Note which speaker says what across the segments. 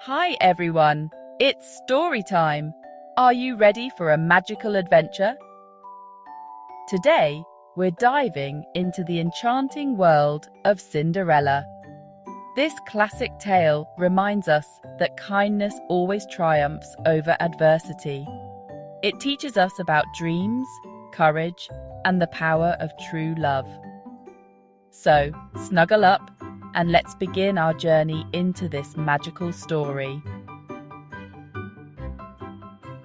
Speaker 1: Hi everyone, it's story time. Are you ready for a magical adventure? Today, we're diving into the enchanting world of Cinderella. This classic tale reminds us that kindness always triumphs over adversity. It teaches us about dreams, courage, and the power of true love. So, snuggle up and let's begin our journey into this magical story.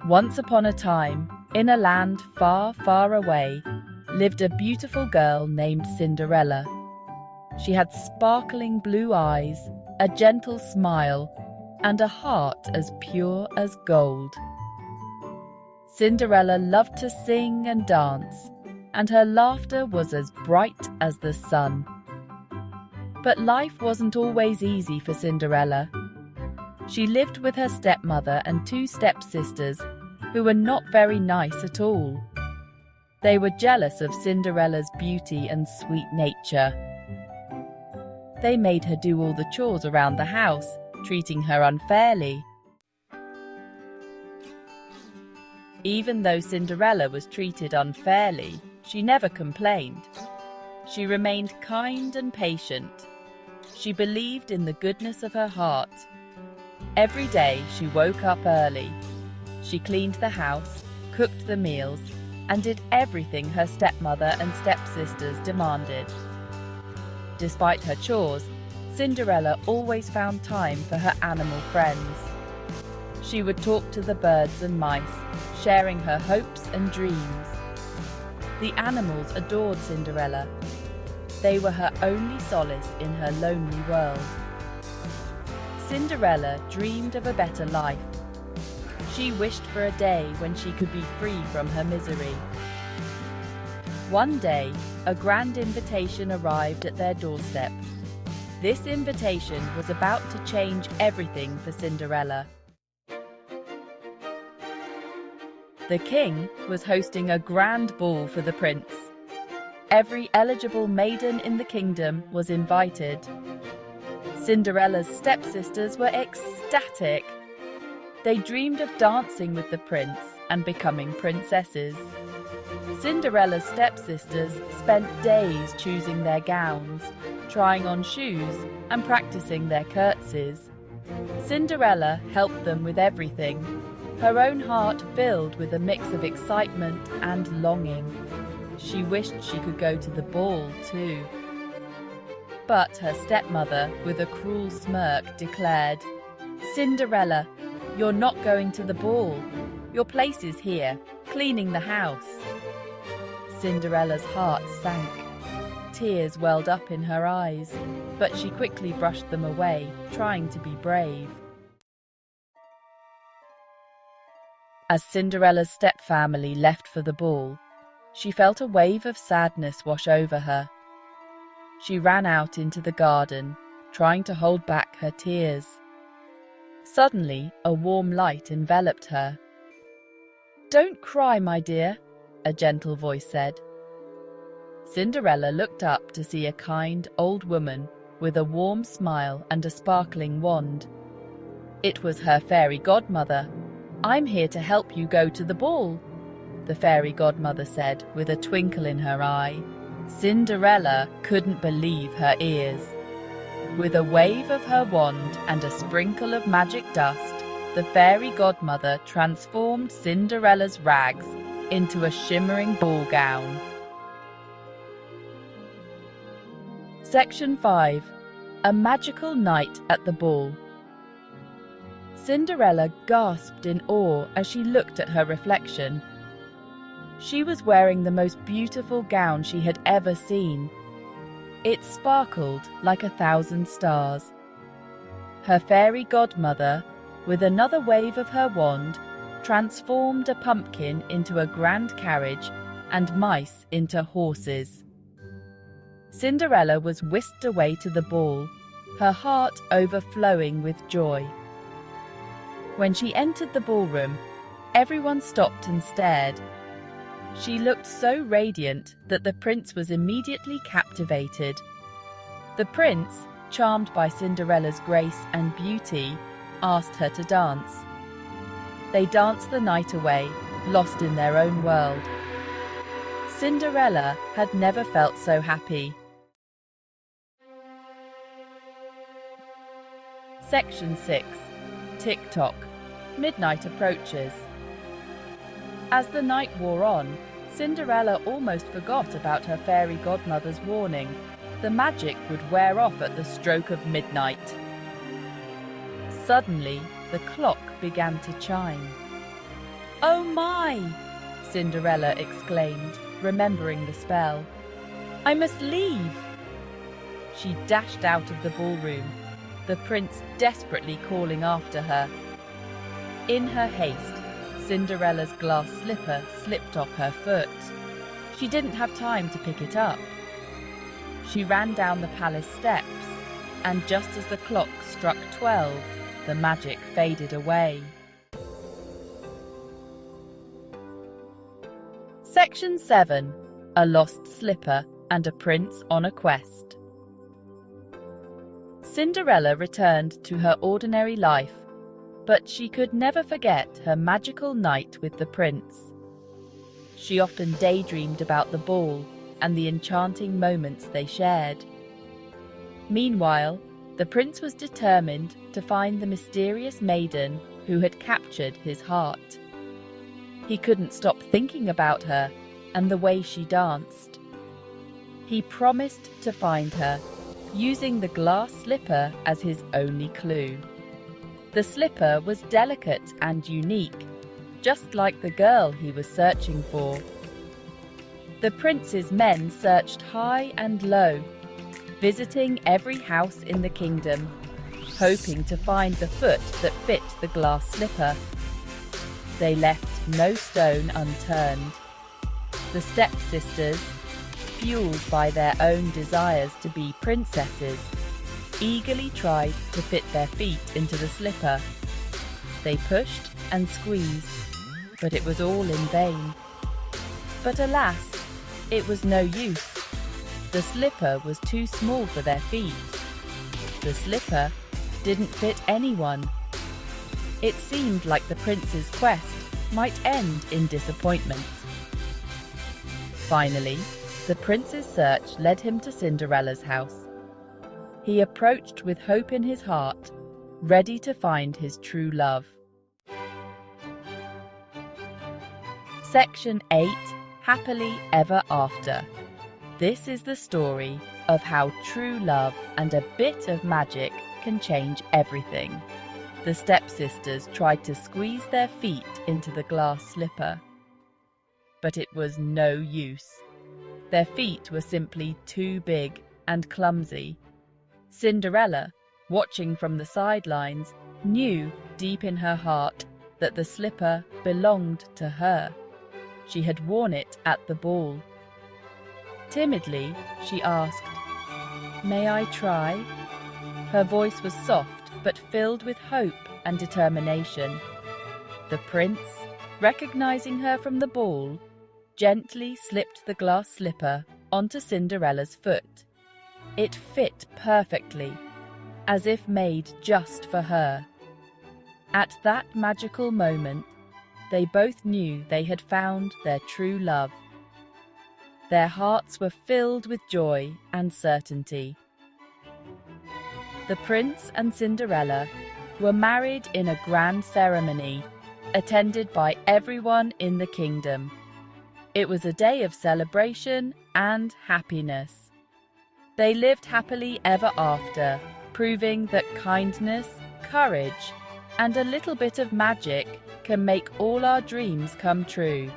Speaker 1: Once upon a time, in a land far, far away, lived a beautiful girl named Cinderella. She had sparkling blue eyes, a gentle smile, and a heart as pure as gold. Cinderella loved to sing and dance, and her laughter was as bright as the sun. But life wasn't always easy for Cinderella. She lived with her stepmother and two stepsisters who were not very nice at all. They were jealous of Cinderella's beauty and sweet nature. They made her do all the chores around the house, treating her unfairly. Even though Cinderella was treated unfairly, she never complained. She remained kind and patient. She believed in the goodness of her heart. Every day she woke up early. She cleaned the house, cooked the meals, and did everything her stepmother and stepsisters demanded. Despite her chores, Cinderella always found time for her animal friends. She would talk to the birds and mice, sharing her hopes and dreams. The animals adored Cinderella. They were her only solace in her lonely world. Cinderella dreamed of a better life. She wished for a day when she could be free from her misery. One day, a grand invitation arrived at their doorstep. This invitation was about to change everything for Cinderella. The king was hosting a grand ball for the prince. Every eligible maiden in the kingdom was invited. Cinderella's stepsisters were ecstatic. They dreamed of dancing with the prince and becoming princesses. Cinderella's stepsisters spent days choosing their gowns, trying on shoes, and practicing their curtsies. Cinderella helped them with everything, her own heart filled with a mix of excitement and longing. She wished she could go to the ball too. But her stepmother, with a cruel smirk, declared, "Cinderella, you're not going to the ball. Your place is here, cleaning the house." Cinderella's heart sank. Tears welled up in her eyes, but she quickly brushed them away, trying to be brave. As Cinderella's stepfamily left for the ball, she felt a wave of sadness wash over her. She ran out into the garden, trying to hold back her tears. Suddenly, a warm light enveloped her. "Don't cry, my dear," a gentle voice said. Cinderella looked up to see a kind old woman with a warm smile and a sparkling wand. It was her fairy godmother. "I'm here to help you go to the ball," the fairy godmother said with a twinkle in her eye. Cinderella couldn't believe her ears. With a wave of her wand and a sprinkle of magic dust, the fairy godmother transformed Cinderella's rags into a shimmering ball gown. Section 5. A magical night at the ball. Cinderella gasped in awe as she looked at her reflection. She was wearing the most beautiful gown she had ever seen. It sparkled like 1,000 stars. Her fairy godmother, with another wave of her wand, transformed a pumpkin into a grand carriage and mice into horses. Cinderella was whisked away to the ball, her heart overflowing with joy. When she entered the ballroom, everyone stopped and stared. She looked so radiant that the prince was immediately captivated. The prince, charmed by Cinderella's grace and beauty, asked her to dance. They danced the night away, lost in their own world. Cinderella had never felt so happy. Section 6. Tick-tock. Midnight approaches. As the night wore on, Cinderella almost forgot about her fairy godmother's warning. The magic would wear off at the stroke of midnight. Suddenly, the clock began to chime. "Oh my!" Cinderella exclaimed, remembering the spell. "I must leave!" She dashed out of the ballroom, the prince desperately calling after her. In her haste, Cinderella's glass slipper slipped off her foot. She didn't have time to pick it up. She ran down the palace steps, and just as the clock struck 12, the magic faded away. Section 7. A lost slipper and a prince on a quest. Cinderella returned to her ordinary life, but she could never forget her magical night with the prince. She often daydreamed about the ball and the enchanting moments they shared. Meanwhile, the prince was determined to find the mysterious maiden who had captured his heart. He couldn't stop thinking about her and the way she danced. He promised to find her, using the glass slipper as his only clue. The slipper was delicate and unique, just like the girl he was searching for. The prince's men searched high and low, visiting every house in the kingdom, hoping to find the foot that fit the glass slipper. They left no stone unturned. The stepsisters, fueled by their own desires to be princesses, eagerly tried to fit their feet into the slipper. They pushed and squeezed, but it was all in vain. But alas, it was no use. The slipper was too small for their feet. The slipper didn't fit anyone. It seemed like the prince's quest might end in disappointment. Finally, the prince's search led him to Cinderella's house. He approached with hope in his heart, ready to find his true love. Section 8. Happily Ever After. This is the story of how true love and a bit of magic can change everything. The stepsisters tried to squeeze their feet into the glass slipper, but it was no use. Their feet were simply too big and clumsy. Cinderella, watching from the sidelines, knew deep in her heart that the slipper belonged to her. She had worn it at the ball. Timidly, she asked, "May I try?" Her voice was soft but filled with hope and determination. The prince, recognizing her from the ball, gently slipped the glass slipper onto Cinderella's foot. It fit perfectly, as if made just for her. At that magical moment, they both knew they had found their true love. Their hearts were filled with joy and certainty. The prince and Cinderella were married in a grand ceremony, attended by everyone in the kingdom. It was a day of celebration and happiness. They lived happily ever after, proving that kindness, courage, and a little bit of magic can make all our dreams come true.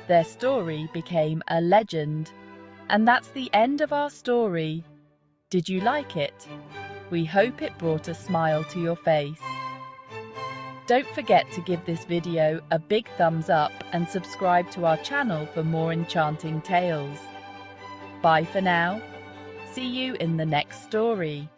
Speaker 1: Their story became a legend, and that's the end of our story. Did you like it? We hope it brought a smile to your face. Don't forget to give this video a big thumbs up and subscribe to our channel for more enchanting tales. Bye for now. See you in the next story.